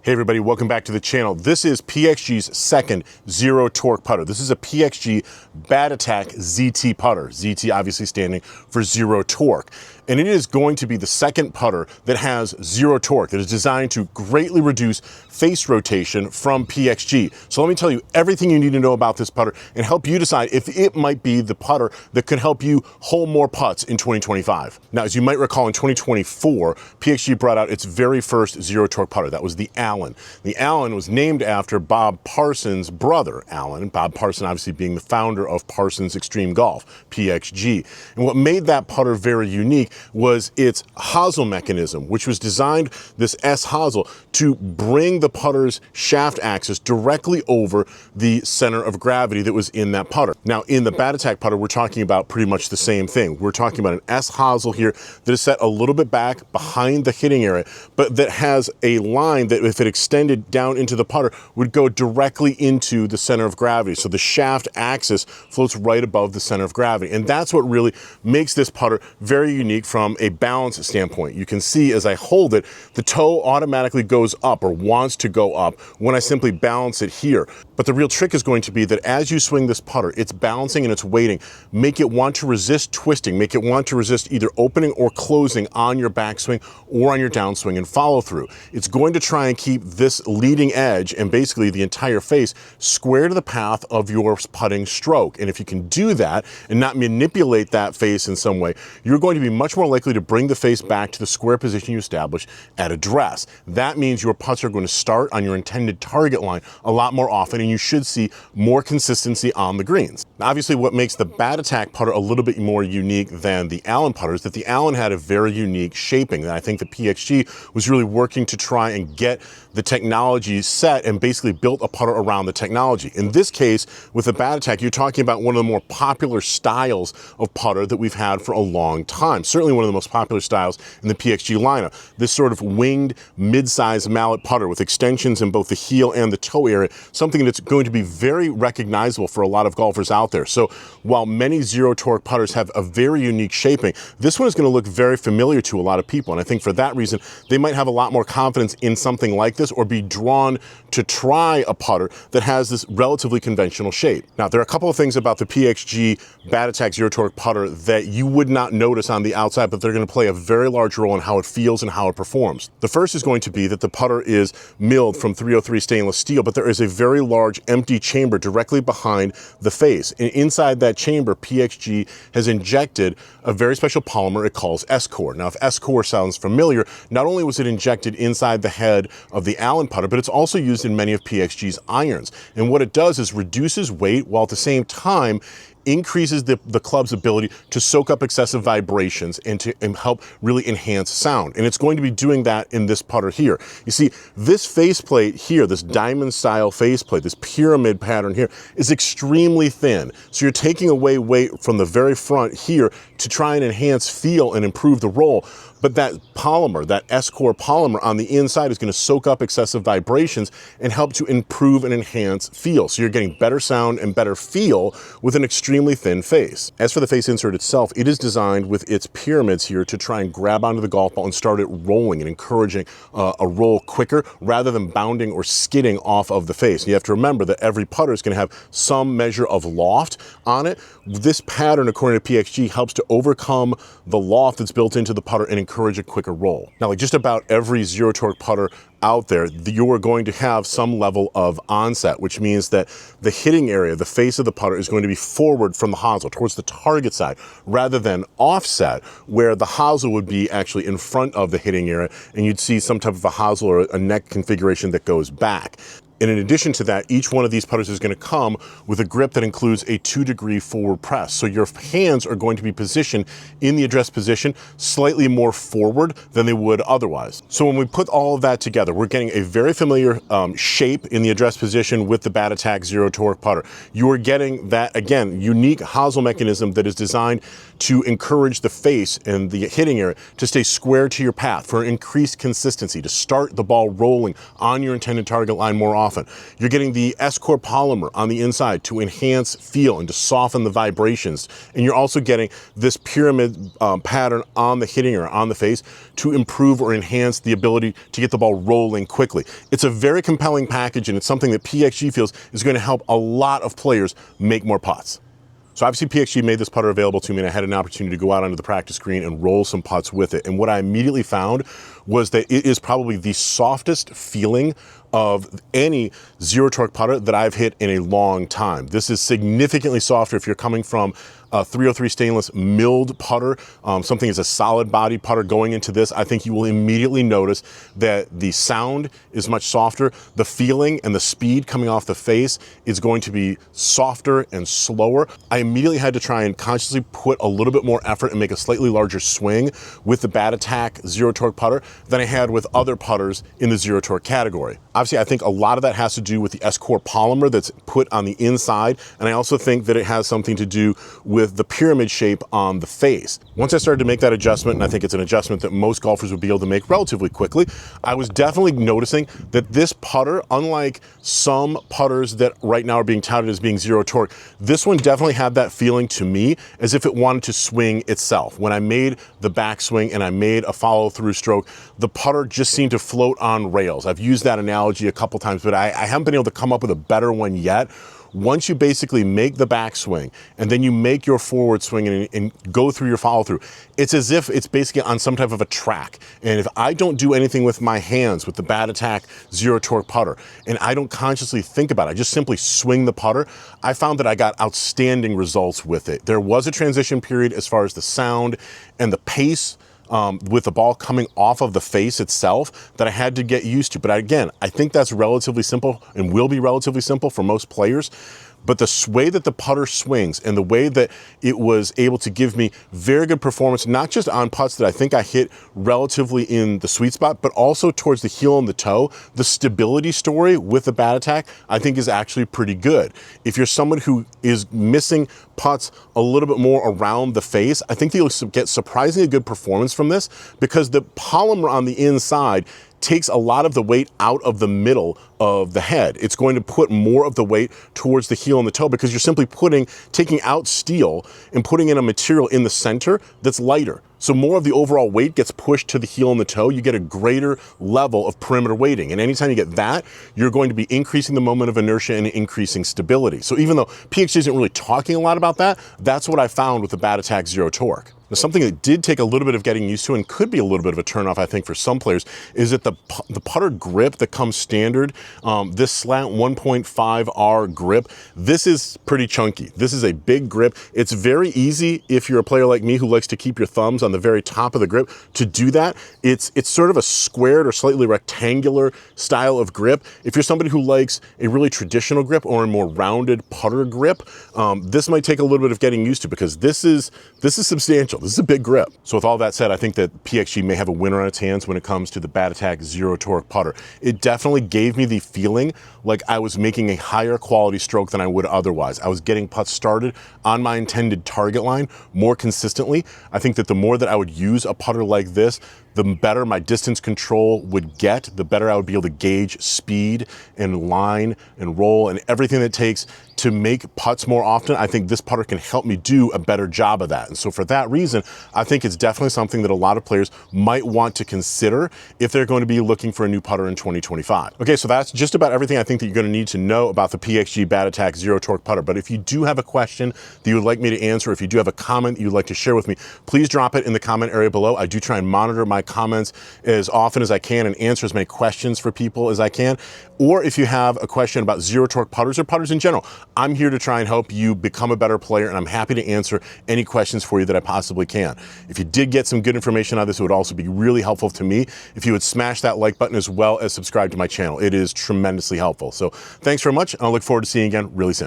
Hey everybody, welcome back to the channel. This is PXG's second zero torque putter. This is a PXG Bat Attack ZT putter. ZT obviously standing for zero torque. And it is going to be the second putter that has zero torque, that is designed to greatly reduce face rotation from PXG. So let me tell you everything you need to know about this putter and help you decide if it might be the putter that could help you hole more putts in 2025. Now, as you might recall, in 2024, PXG brought out its very first zero torque putter. That was the Allan. The Allan was named after Bob Parsons' brother, Allan. Bob Parsons obviously being the founder of Parsons Extreme Golf, PXG. And what made that putter very unique was its hosel mechanism, which was designed, this S hosel, to bring the putter's shaft axis directly over the center of gravity that was in that putter. Now, in the Bat Attack putter, we're talking about pretty much the same thing. We're talking about an S hosel here that is set a little bit back behind the hitting area, but that has a line that, if it extended down into the putter, would go directly into the center of gravity. So the shaft axis floats right above the center of gravity. And that's what really makes this putter very unique from a balance standpoint. You can see as I hold it, the toe automatically goes up or wants to go up when I simply balance it here. But the real trick is going to be that as you swing this putter, it's balancing and it's weighting. Make it want to resist twisting, make it want to resist either opening or closing on your backswing or on your downswing and follow through. It's going to try and keep this leading edge and basically the entire face square to the path of your putting stroke. And if you can do that and not manipulate that face in some way, you're going to be much more likely to bring the face back to the square position you established at address. That means your putts are going to start on your intended target line a lot more often, and you should see more consistency on the greens. Now, obviously, what makes the Bat Attack putter a little bit more unique than the Allan putter is that the Allan had a very unique shaping that I think the PXG was really working to try and get the technology set and basically built a putter around the technology. In this case, with the Bat Attack, you're talking about one of the more popular styles of putter that we've had for a long time. Certainly one of the most popular styles in the PXG lineup. This sort of winged mid-sized mallet putter with extensions in both the heel and the toe area, something that's going to be very recognizable for a lot of golfers out there. So while many zero torque putters have a very unique shaping, this one is going to look very familiar to a lot of people. And I think for that reason, they might have a lot more confidence in something like this or be drawn to try a putter that has this relatively conventional shape. Now, there are a couple of things about the PXG Bat Attack zero torque putter that you would not notice on the outside, but they're going to play a very large role in how it feels and how it performs. The first is going to be that the putter is milled from 303 stainless steel, but there is a very large empty chamber directly behind the face. And inside that chamber, PXG has injected a very special polymer it calls S-Core. Now, if S-Core sounds familiar, not only was it injected inside the head of the Allan putter, but it's also used in many of PXG's irons. And what it does is reduces weight while at the same time increases the club's ability to soak up excessive vibrations and to help really enhance sound. And it's going to be doing that in this putter here. You see, this faceplate here, this diamond style faceplate, this pyramid pattern here, is extremely thin. So you're taking away weight from the very front here to try and enhance feel and improve the roll. But that polymer, that S-Core polymer on the inside is going to soak up excessive vibrations and help to improve and enhance feel. So you're getting better sound and better feel with an extremely thin face. As for the face insert itself, it is designed with its pyramids here to try and grab onto the golf ball and start it rolling and encouraging a roll quicker rather than bounding or skidding off of the face. And you have to remember that every putter is going to have some measure of loft on it. This pattern, according to PXG, helps to overcome the loft that's built into the putter and encourage a quicker roll. Now, like just about every zero torque putter out there, you are going to have some level of onset, which means that the hitting area, the face of the putter, is going to be forward from the hosel towards the target side rather than offset, where the hosel would be actually in front of the hitting area and you'd see some type of a hosel or a neck configuration that goes back. And in addition to that, each one of these putters is going to come with a grip that includes a 2-degree forward press. So your hands are going to be positioned in the address position slightly more forward than they would otherwise. So when we put all of that together, we're getting a very familiar shape in the address position with the Bat Attack zero torque putter. You are getting that, again, unique hosel mechanism that is designed to encourage the face and the hitting area to stay square to your path for increased consistency, to start the ball rolling on your intended target line more often. often. You're getting the S-Core polymer on the inside to enhance feel and to soften the vibrations. And you're also getting this pyramid pattern on the hitting or on the face to improve or enhance the ability to get the ball rolling quickly. It's a very compelling package, and it's something that PXG feels is going to help a lot of players make more putts. So obviously PXG made this putter available to me, and I had an opportunity to go out onto the practice green and roll some putts with it. And what I immediately found was that it is probably the softest feeling of any zero torque putter that I've hit in a long time. This is significantly softer if you're coming from a 303 stainless milled putter, something as a solid body putter going into this. I think you will immediately notice that the sound is much softer. The feeling and the speed coming off the face is going to be softer and slower. I immediately had to try and consciously put a little bit more effort and make a slightly larger swing with the Bat Attack zero torque putter than I had with other putters in the zero torque category. Obviously, I think a lot of that has to do with the S-Core polymer that's put on the inside, and I also think that it has something to do with the pyramid shape on the face. Once I started to make that adjustment, and I think it's an adjustment that most golfers would be able to make relatively quickly, I was definitely noticing that this putter, unlike some putters that right now are being touted as being zero torque, this one definitely had that feeling to me as if it wanted to swing itself. When I made the backswing and I made a follow-through stroke, the putter just seemed to float on rails. I've used that analogy a couple times, but I haven't been able to come up with a better one yet. Once you basically make the backswing and then you make your forward swing and go through your follow through, it's as if it's basically on some type of a track. And if I don't do anything with my hands with the Bat Attack zero torque putter, and I don't consciously think about it, I just simply swing the putter, I found that I got outstanding results with it. There was a transition period as far as the sound and the pace with the ball coming off of the face itself that I had to get used to. But again, I think that's relatively simple and will be relatively simple for most players. But the way that the putter swings and the way that it was able to give me very good performance, not just on putts that I think I hit relatively in the sweet spot, but also towards the heel and the toe, the stability story with the Bat Attack, I think is actually pretty good. If you're someone who is missing putts a little bit more around the face, I think that you'll get surprisingly good performance from this because the polymer on the inside takes a lot of the weight out of the middle of the head. It's going to put more of the weight towards the heel and the toe because you're simply taking out steel and putting in a material in the center that's lighter. So more of the overall weight gets pushed to the heel and the toe. You get a greater level of perimeter weighting. And anytime you get that, you're going to be increasing the moment of inertia and increasing stability. So even though PXG isn't really talking a lot about that, that's what I found with the Bat Attack Zero Torque. Now, something that did take a little bit of getting used to and could be a little bit of a turnoff, I think, for some players, is that the putter grip that comes standard, this slant 1.5R grip, this is pretty chunky. This is a big grip. It's very easy if you're a player like me who likes to keep your thumbs on the very top of the grip to do that. It's sort of a squared or slightly rectangular style of grip. If you're somebody who likes a really traditional grip or a more rounded putter grip, this might take a little bit of getting used to because this is substantial. This is a big grip. So with all that said, I think that PXG may have a winner on its hands when it comes to the Bat Attack Zero Torque putter. It definitely gave me the feeling like I was making a higher quality stroke than I would otherwise. I was getting putts started on my intended target line more consistently. I think that the more that I would use a putter like this, the better my distance control would get, the better I would be able to gauge speed and line and roll and everything that it takes to make putts more often. I think this putter can help me do a better job of that. And so for that reason, I think it's definitely something that a lot of players might want to consider if they're going to be looking for a new putter in 2025. Okay, so that's just about everything I think that you're going to need to know about the PXG Bat Attack Zero Torque putter. But if you do have a question that you would like me to answer, if you do have a comment that you'd like to share with me, please drop it in the comment area below. I do try and monitor my comments as often as I can and answer as many questions for people as I can. Or if you have a question about zero torque putters or putters in general, I'm here to try and help you become a better player, and I'm happy to answer any questions for you that I possibly can. If you did get some good information out of this, it would also be really helpful to me if you would smash that like button as well as subscribe to my channel. It is tremendously helpful. So thanks very much, and I look forward to seeing you again really soon.